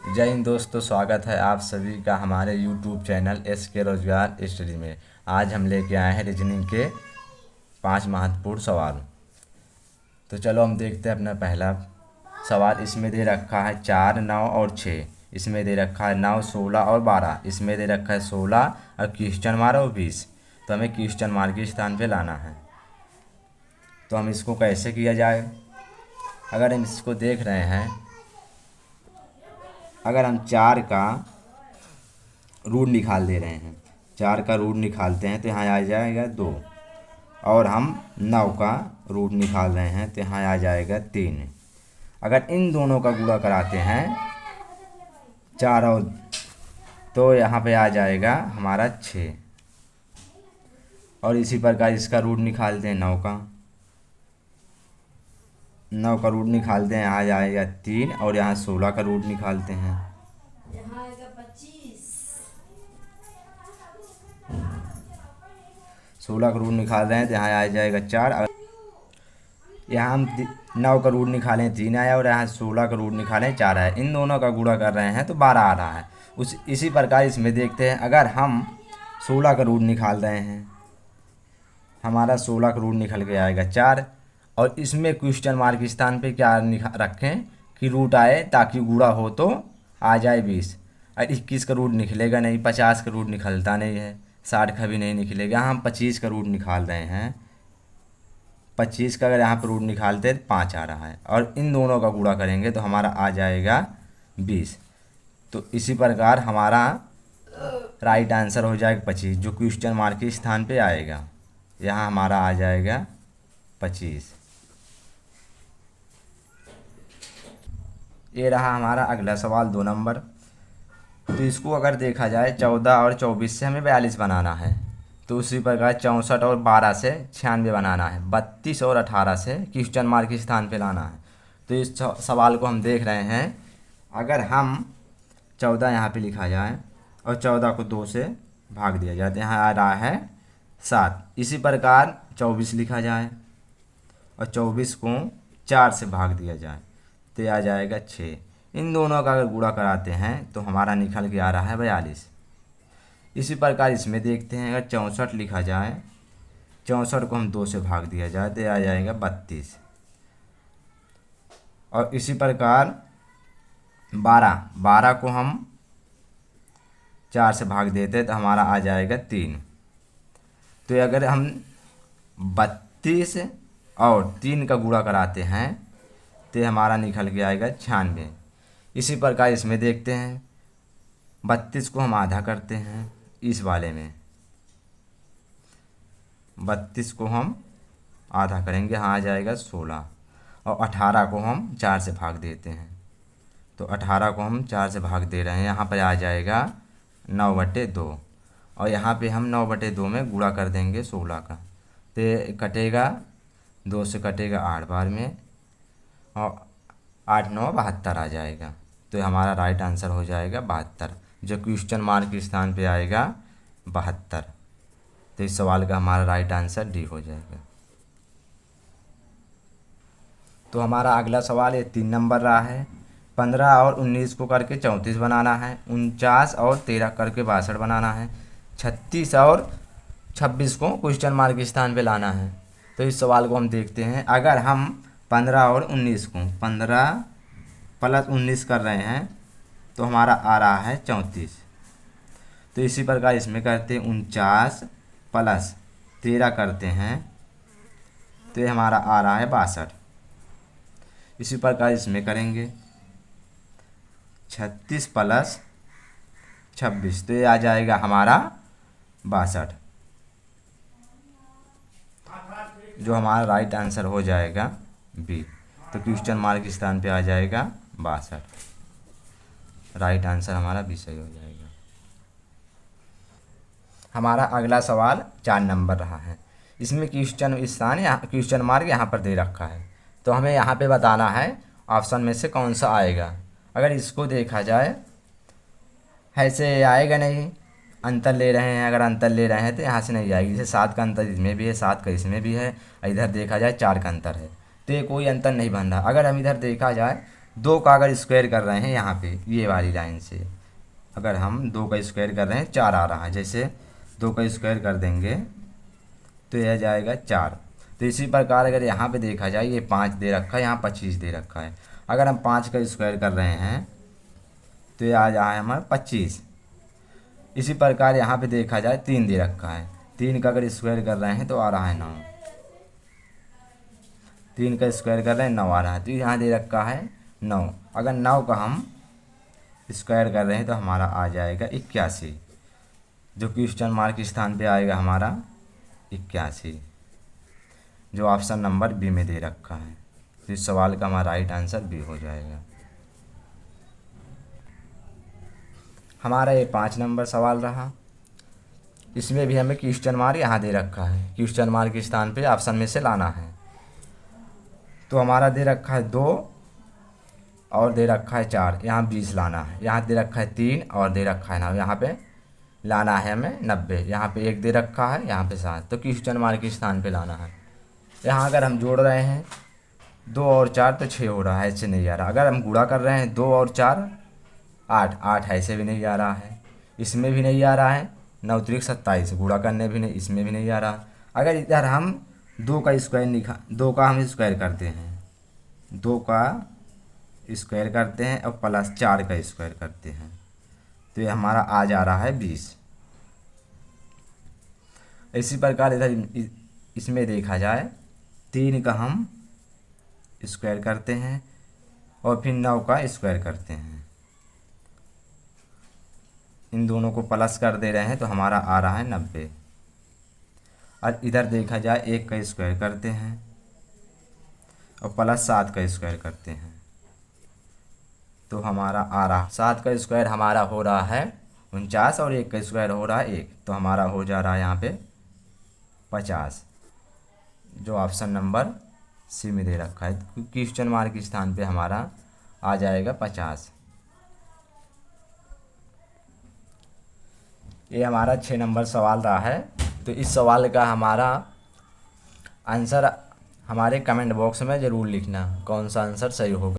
जय हिंद दोस्तों, स्वागत है आप सभी का हमारे YouTube चैनल SK रोजगार स्टडी में। आज हम लेके आए हैं रीजनिंग के 5 महत्वपूर्ण सवाल। तो चलो हम देखते हैं अपना पहला सवाल। इसमें दे रखा है 4, 9 और 6। इसमें दे रखा है 9, 16 और 12। इसमें दे रखा है 16 और क्वेश्चन मार्क और 20। तो हमें क्वेश्चन मार्क के स्थान पे लाना है। तो हम इसको कैसे किया जाए? अगर हम इसको देख रहे हैं, अगर हम 4 का रूट निकाल दे रहे हैं, 4 का रूट निकालते हैं तो यहाँ आ जाएगा 2। और हम 9 का रूट निकाल रहे हैं तो यहाँ आ जाएगा 3। अगर इन दोनों का गुणा कराते हैं 4 और, तो यहाँ पे आ जाएगा हमारा 6। और इसी प्रकार इसका रूट निकालते हैं 9 का, 9 का रूट निकालते हैं, यहाँ जाएगा 3। और यहाँ 16 का रूट निकालते हैं, यहाँ आएगा 25। 16 का रूट निकाल रहे हैं तो यहाँ आ जाएगा 4। यहाँ हम 9 का रूट निकालें 3 आया, और यहाँ 16 का रूट निकालें 4 आया। इन दोनों का गुणा कर रहे हैं तो 12 आ रहा है। इसी प्रकार इसमें देखते हैं, अगर हम 16 का रूट निकाल रहे हैं, हमारा 16 का रूट निकल के आएगा 4। और इसमें क्वेश्चन मार्क के स्थान पे क्या रखें कि रूट आए, ताकि गुणा हो तो आ जाए 20। और 21 का रूट निकलेगा नहीं, 50 का रूट निकलता नहीं है, 60 का भी नहीं निकलेगा। हम 25 का रूट निकाल रहे हैं, 25 का अगर यहाँ पर रूट निकालते तो 5 आ रहा है। और इन दोनों का गुणा करेंगे तो हमारा आ जाएगा 20। तो इसी प्रकार हमारा राइट आंसर हो जाएगा 25, जो क्वेश्चन मार्क के स्थान पे आएगा। यहाँ हमारा आ जाएगा 25। ये रहा हमारा अगला सवाल 2 नंबर। तो इसको अगर देखा जाए 14 और 24 से हमें 42 बनाना है, तो उसी प्रकार 64 और 12 से 96 बनाना है, 32 और 18 से क्वेश्चन मार्क के स्थान पे लाना है। तो इस सवाल को हम देख रहे हैं, अगर हम 14 यहाँ पे लिखा जाए और 14 को 2 से भाग दिया जाए तो यहाँ आ रहा है 7। इसी प्रकार 24 लिखा जाए और 24 को 4 से भाग दिया जाए तो आ जाएगा 6। इन दोनों का अगर गुणा कराते हैं तो हमारा निकल के आ रहा है 42। इसी प्रकार इसमें देखते हैं, अगर 64 लिखा जाए, 64 को हम 2 से भाग दिया जाए तो आ जाएगा 32। और इसी प्रकार 12 को हम 4 से भाग देते तो हमारा आ जाएगा 3। तो अगर हम 32 और 3 का गुणा कराते हैं तो हमारा निकल के आएगा 96। इसी प्रकार इसमें देखते हैं, 32 को हम आधा करते हैं, इस वाले में 32 को हम आधा करेंगे, यहाँ आ जाएगा 16। और 18 को हम 4 से भाग देते हैं, तो 18 को हम 4 से भाग दे रहे हैं, यहाँ पर आ जाएगा 9/2। और यहाँ पे हम 9/2 में गुणा कर देंगे 16 का, तो कटेगा 2 से कटेगा 8 बार में, और 8 9 72 आ जाएगा। तो हमारा राइट आंसर हो जाएगा 72, जो क्वेश्चन मार्क के स्थान पे आएगा 72। तो इस सवाल का हमारा राइट आंसर डी हो जाएगा। तो हमारा अगला सवाल ये 3 नंबर रहा है। 15 और 19 को करके 34 बनाना है, 49 और 13 करके 62 बनाना है, 36 और 26 को क्वेश्चन मार्क के स्थान पे लाना है। तो इस सवाल को हम देखते हैं, अगर हम 15 और 19 को 15 प्लस 19 कर रहे हैं तो हमारा आ रहा है 34। तो इसी प्रकार इसमें करते हैं, 49 प्लस 13 करते हैं तो ये हमारा आ रहा है 62। इसी प्रकार इसमें करेंगे 36 प्लस 26, तो ये आ जाएगा हमारा 62, जो हमारा राइट आंसर हो जाएगा बी। तो क्वेश्चन मार्क के स्थान पे आ जाएगा 62। राइट आंसर हमारा बी सही हो जाएगा। हमारा अगला सवाल 4 नंबर रहा है। इसमें क्वेश्चन स्थान यहाँ क्वेश्चन मार्क यहाँ पर दे रखा है, तो हमें यहाँ पे बताना है ऑप्शन में से कौन सा आएगा। अगर इसको देखा जाए, ऐसे आएगा नहीं, अंतर ले रहे हैं, अगर अंतर ले रहे हैं तो यहाँ से नहीं जाएगी। जैसे 7 का अंतर इसमें भी है, 7 का इसमें भी है, इधर देखा जाए 4 का अंतर है, तो ये कोई अंतर नहीं बन रहा। अगर हम इधर देखा जाए 2 का अगर स्क्वायर कर रहे हैं यहाँ पे ये वाली लाइन से, अगर हम 2 का स्क्वायर कर रहे हैं 4 आ रहा है, जैसे 2 का स्क्वायर कर देंगे तो यह जाएगा 4। तो इसी प्रकार अगर यहाँ पे देखा जाए ये 5 दे रखा है, यहाँ 25 दे रखा है, अगर हम 5 का स्क्वायर कर रहे हैं तो ये आ जाए हमारा 25। इसी प्रकार यहाँ पे देखा जाए 3 दे रखा है, 3 का अगर स्क्वायर कर रहे हैं तो आ रहा है 9, 3 का स्क्वायर कर रहे हैं 9 आ रहा है, तो यहाँ दे रखा है 9। अगर 9 का हम स्क्वायर कर रहे हैं तो हमारा आ जाएगा 81, जो क्वेश्चन मार्क के स्थान पे आएगा हमारा 81, जो ऑप्शन नंबर बी में दे रखा है। तो इस सवाल का हमारा राइट आंसर बी हो जाएगा। हमारा ये 5 नंबर सवाल रहा। इसमें भी हमें क्वेश्चन मार्क यहाँ दे रखा है, क्वेश्चन मार्क के स्थान पे ऑप्शन में से लाना है। तो हमारा दे रखा है 2 और दे रखा है 4, यहाँ 20 लाना है, यहाँ दे रखा है 3 और दे रखा है 9, यहाँ पे लाना है हमें 90, यहाँ पे 1 दे रखा है, यहाँ पे 7, तो क्वेश्चन मार्क के स्थान पे लाना है। यहाँ अगर हम जोड़ रहे हैं 2 और 4 तो 6 हो रहा है, ऐसे नहीं आ रहा। अगर हम गुणा कर रहे हैं 2 और 4 8 ऐसे भी नहीं आ रहा है, इसमें भी नहीं आ रहा है, 9 त्रिक 27 गुणा करने भी नहीं, इसमें भी नहीं आ रहा। अगर इधर हम 2 का हम स्क्वायर करते हैं, 2 का स्क्वायर करते हैं और प्लस 4 का स्क्वायर करते हैं तो ये हमारा आ जा रहा है 20। इसी प्रकार इधर इसमें देखा जाए 3 का हम स्क्वायर करते हैं और फिर 9 का स्क्वायर करते हैं, इन दोनों को प्लस कर दे रहे हैं तो हमारा आ रहा है 90। और इधर देखा जाए 1 का स्क्वायर करते हैं और प्लस 7 का स्क्वायर करते हैं तो हमारा आ रहा 7 का स्क्वायर हमारा हो रहा है 49 और 1 का स्क्वायर हो रहा है 1, तो हमारा हो जा रहा है यहाँ पे 50, जो ऑप्शन नंबर सी में दे रखा है। क्वेश्चन मार्क के स्थान पे हमारा आ जाएगा 50। ये हमारा 6 नंबर सवाल रहा है। तो इस सवाल का हमारा आंसर हमारे कमेंट बॉक्स में ज़रूर लिखना, कौन सा आंसर सही होगा।